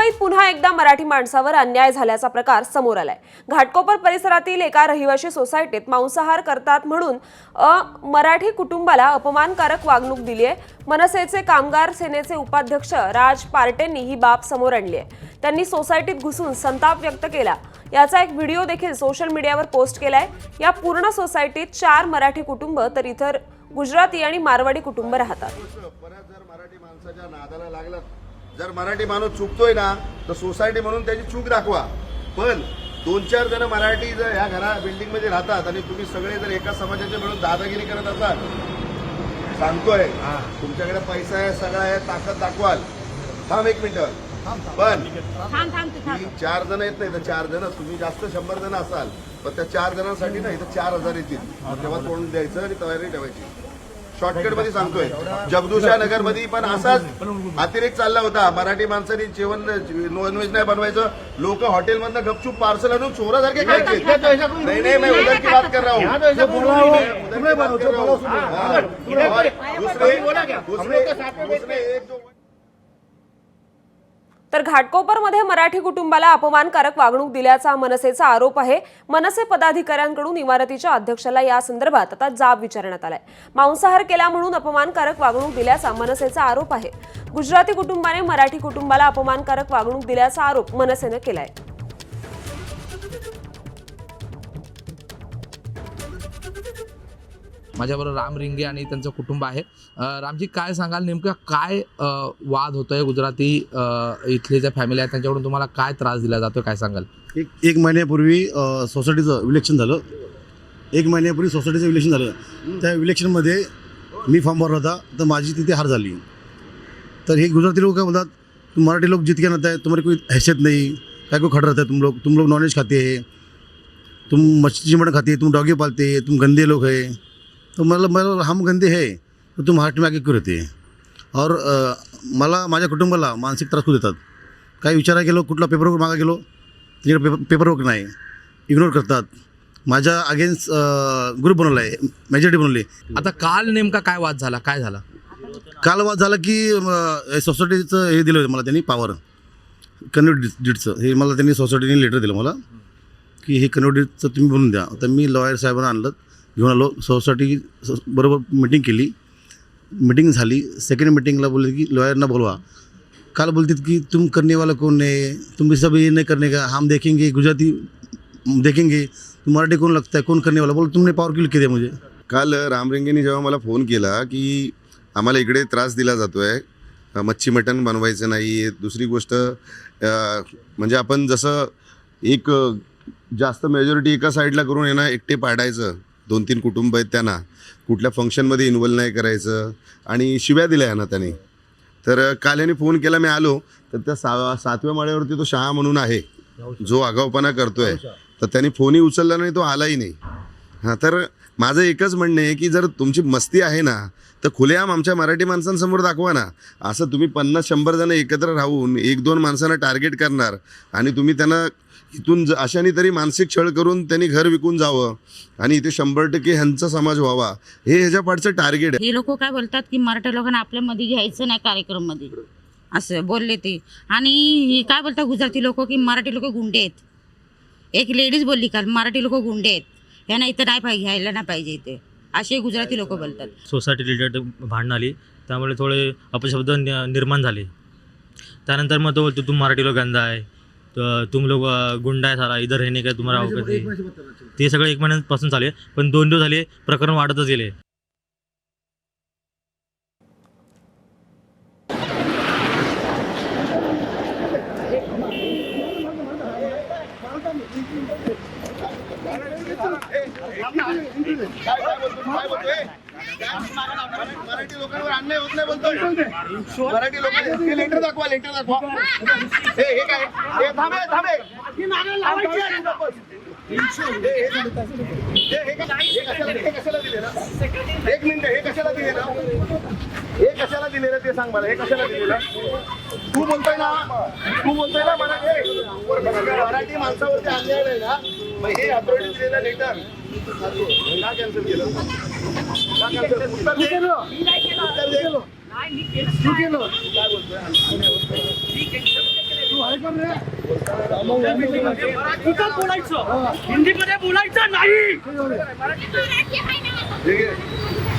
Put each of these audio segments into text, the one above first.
मुंबईत पुन्हा एकदा मराठी माणसावर अन्याय झाल्याचा प्रकार समोर आलाय। घाटकोपर परिसरातील एका रहिवासी सोसायटीत मांसाहार करतात म्हणून मराठी कुटुंबाला अपमानकारक वागणूक दिली आहे। मनसेचे कामगार सेनेचे उपाध्यक्ष राज पार्टेंनी ही बाब समोर आणली आहे। त्यांनी सोसायटीत घुसून संताप व्यक्त केला। याचा एक व्हिडिओ देखील सोशल मीडियावर पोस्ट केलाय। या पूर्ण सोसायटीत 4 मराठी कुटुंब तर इतर गुजराती आणि मारवाडी कुटुंब राहतात। जर मराठी माणूस चुकतोय ना तर सोसायटी म्हणून त्याची चूक दाखवा। पण 2-4 जण मराठी जर ह्या घरा बिल्डिंग मध्ये राहतात आणि तुम्ही सगळे जर एका समाजाचे मिळून दादागिरी करत असाल, सांगतोय तुमच्याकडे पैसा आहे, सगळं आहे, ताकद दाखवाल। थांब 1 मिनिट। पण 4 जण येत नाही तर 4 जण, तुम्ही जास्त 100 जण असाल पण त्या 4 जणांसाठी ना इथं 4000 येतील। तेव्हा तोंड द्यायचं आणि तयारी ठेवायची। शॉर्टकट मध्ये सांगतोय, जगदूशा नगर मध्ये पण असाच अतिरेक चालला होता। मराठी माणसांनी जेवण नॉनव्हेज नाही बनवायचं, लोक हॉटेल मधनं गपचूप पार्सल आणून चोरासारखे खायचे। नाही मैं उधर की बात कर रहा हूँ। तर घाटकोपरमध्ये मराठी कुटुंबाला अपमानकारक वागणूक दिल्याचा मनसेचा आरोप आहे। मनसे पदाधिकाऱ्यांकडून इमारतीच्या अध्यक्षाला या संदर्भात आता जाब विचारण्यात आलाय। मांसाहार केला म्हणून अपमानकारक वागणूक दिल्याचा मनसेचा आरोप आहे। गुजराती कुटुंबाने मराठी कुटुंबाला अपमानकारक वागणूक दिल्याचा आरोप मनसेने केलाय। माझ्याबरोबर राम रिंगे आणि त्यांचं कुटुंब आहे। रामजी, काय सांगाल, नेमकं काय वाद होतोय? गुजराती इथले ज्या फॅमिली आहेत त्यांच्याकडून तुम्हाला काय त्रास दिला जातोय, काय सांगाल? एक महिन्यापूर्वी सोसायटीचं इलेक्शन झालं। 1 महिन्यापूर्वी सोसायटीचं इलेक्शन झालं। त्या इलेक्शनमध्ये मी फॉर्म भरला होता, तर माझी तिथे हार झाली। तर हे गुजराती लोक काय बोलतात, तुम मराठी लोग जीत के नाते हैं, तुम्हारी कोई हैसियत नहीं, क्या को खड़े रहते हैं तुम लोग नॉनवेज खाते हैं, तुम मच्छी मटन खाते हैं, तुम डॉगी पालते हैं, तुम गंदे लोग हैं। तो मतलब हम गंदे हैं तो तुम हार्ट में आगे क्यों रहते हैं? और मला माझ्या कुटुंबाला मानसिक त्रास देतात। काही विचारा गेलो, कुठला पेपरवर्क मागा गेलो, तिकडे पेपरवर्क नाही, इग्नोर करतात। माझ्या अगेन्स्ट ग्रुप बनवला आहे, मेजॉरिटी बनवली। आता काल नेमका काय वाद झाला, काय झाला? काल वाद झाला की सोसायटीचं हे दिलं होतं मला त्यांनी, पॉवर कन्व्हर्ट डीडचं हे मला त्यांनी सोसायटीने लेटर दिलं मला की हे कन्व्हर्ट डीडचं तुम्ही बनवून द्या। तर मी लॉयर साहेबांना आणलं, घेऊन आलो, सोसायटी बरोबर मीटिंग केली, मीटिंग झाली। सेकंड मीटिंगला बोलले की लॉयरना बोलवा। काल बोलते की तुम करने वाला कौन है, तुम सब ये नहीं करने का, हम देखेंगे, गुजराती देखेंगे, तुम मराठी कौन लगता है, कौन करने वाला? बोल तुमने पॉवर क्यों लिख के दिया मुझे? काल रामरिंगेंनी जेव्हा मला फोन केला की आम्हाला इकडे त्रास दिला जातोय, मच्छी मटण बनवायचं नाही। दुसरी गोष्ट म्हणजे आपण जसं एक जास्त मेजॉरिटी एका साईडला करून आहे ना, एकटे पाडायचं, 2-3 कुटुंब आहेत त्यांना कुठल्या फंक्शनमध्ये इन्व्हॉल्व नाही करायचं आणि शिव्या दिल्या ना त्यांनी। तर काल यांनी फोन केला, मी आलो तर त्या 7व्या माळ्यावरती तो शहा म्हणून आहे जो आगाऊपणा करतोय, तर त्यांनी फोनही उचलला नाही, तो आलाही नाही। हां, तर माझं एकच म्हणणं आहे की जर तुमची मस्ती आहे ना तर खुलेआम आमच्या मराठी माणसांसमोर दाखवा ना। असं तुम्ही 50-100 जण एकत्र राहून 1-2 माणसांना टार्गेट करणार आणि तुम्ही त्यांना इथून अशाने तरी मानसिक छळ करून त्यांनी घर विकून जावं आणि इथे 100% ह्यांचा समाज व्हावा, हे ह्याच्या पाठचं टार्गेट आहे। हे लोक काय बोलतात की मराठी लोकांना आपल्यामध्ये घ्यायचं नाही कार्यक्रममध्ये, असं बोलले ते। आणि हे काय बोलतात गुजराती लोक की मराठी लोक गुंडे आहेत। एक लेडीज बोलली काल, मराठी लोक गुंडे आहेत, यांना इथं नाही पाहिजे, घ्यायला नाही पाहिजे इथे, असे गुजराती लोक बोलतात। सोसायटी रिलेटेड भांडण आली, त्यामुळे थोडे अपशब्द निर्माण झाले। त्यानंतर मग तो बोलतो तुम मराठी लोक गंदा आहे, तुम लोग गुंडा आहे, सारा इधर रहने का तुम्हाला अवगत आहे। ते सगळं 1 महिन्यापासून चालले, पण 2 दिवस झाले प्रकरण वाढतच गेले। मराठी लोकांवर अन्याय होत नाही बोलतोय। मराठी लोकांना लेटर दाखवा, लेटर दाखवा। हे काय, हे थांबे थांबे, हे कशाला दिले ना? 1 मिनिट, हे कशाला दिले ना? हे कशाला दिले ना ते सांग मला, हे कशाला दिले ना? तू बोलतोय ना मराठी माणसावरती अन्याय नाही ना, मग हे अथॉरिटी दिलेलं लेटर का कॅन्सल केलं? उत्तर दे। काय बोलतोय? मराठीतच बोलायचं, हिंदीमध्ये बोलायचं नाही.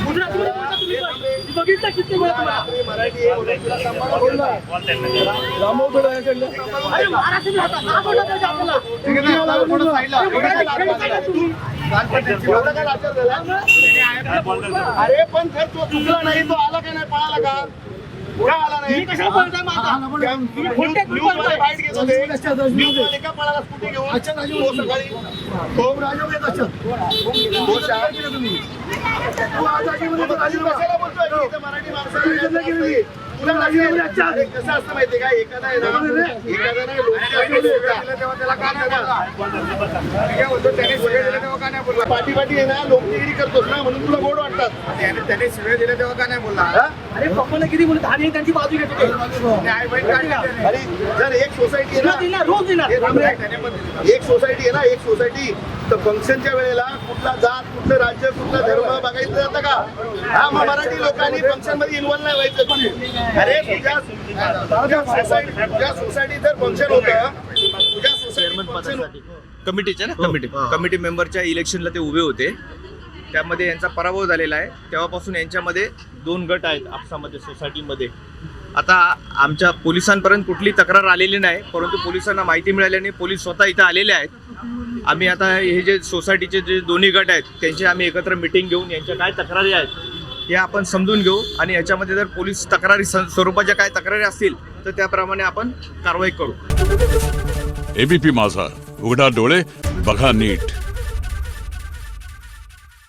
गुजरातीमध्ये बोलता तुम्ही पण. बघितलं किती वेळा तुम्हाला? अरे महाराष्ट्रात राहता, का बोलला पाहिजे आपल्याला? अरे पण जर तो चुकला नाही, तो आला का नाही, पळाला का? का आला नाही? मी कशाला बोलताय मग आता? न्यूजवाले बाईट घेत होते. न्यूजवाले का पळाला स्कूटी घेऊन? तो सकाळी तो कशाला बोलतोय की इथं मराठी माणसाला तुला कसं असतं माहितीये का? एखादा आहे ना, एखादा नाही पाठी पाठी आहे ना, लोकगिरी करतोस ना, म्हणून तुला गोड वाटतात. त्याने शिव्या दिल्या तेव्हा का नाही बोलला? अरे पप्पाला किती बोलत आणि त्यांची बाजू घेत होते. अरे जर एक सोसायटी आहे ना, रोज देणार. एक सोसायटी आहे ना, एक सोसायटी, तर फंक्शनच्या वेळेला कुठला जात, कुठलं राज्य, कुठला धर्म बघायचं जातं का? हा, मग मराठी लोकांनी फंक्शन मध्ये इन्व्हॉल्व नाही व्हायचं. अरे तुझ्या सोसायटीत जर फंक्शन होतं, तुझ्या सोसायटी कमिटीचे ना, कमिटी मेंबरच्या इलेक्शनला ते उभे होते. त्यामध्ये यांचा पराभव झालेला आहे. तेव्हापासून यांच्यामध्ये 2 गट आहेत आपसामध्ये सोसायटीमध्ये. आता आमच्या पोलिसांपर्यंत कुठली तक्रार आलेली नाही, परंतु पोलिसांना माहिती मिळाल्याने पोलीस स्वतः इथं आलेले आहेत. आम्ही आता हे जे सोसायटीचे जे दोन्ही गट आहेत त्यांची आम्ही एकत्र मिटिंग घेऊन यांच्या काय तक्रारी आहेत हे आपण समजून घेऊ आणि याच्यामध्ये जर पोलीस तक्रारी स्वरूपाच्या काय तक्रारी असतील तर त्याप्रमाणे आपण कारवाई करू. एबीपी माझा, उघडा डोळे बघा नीट.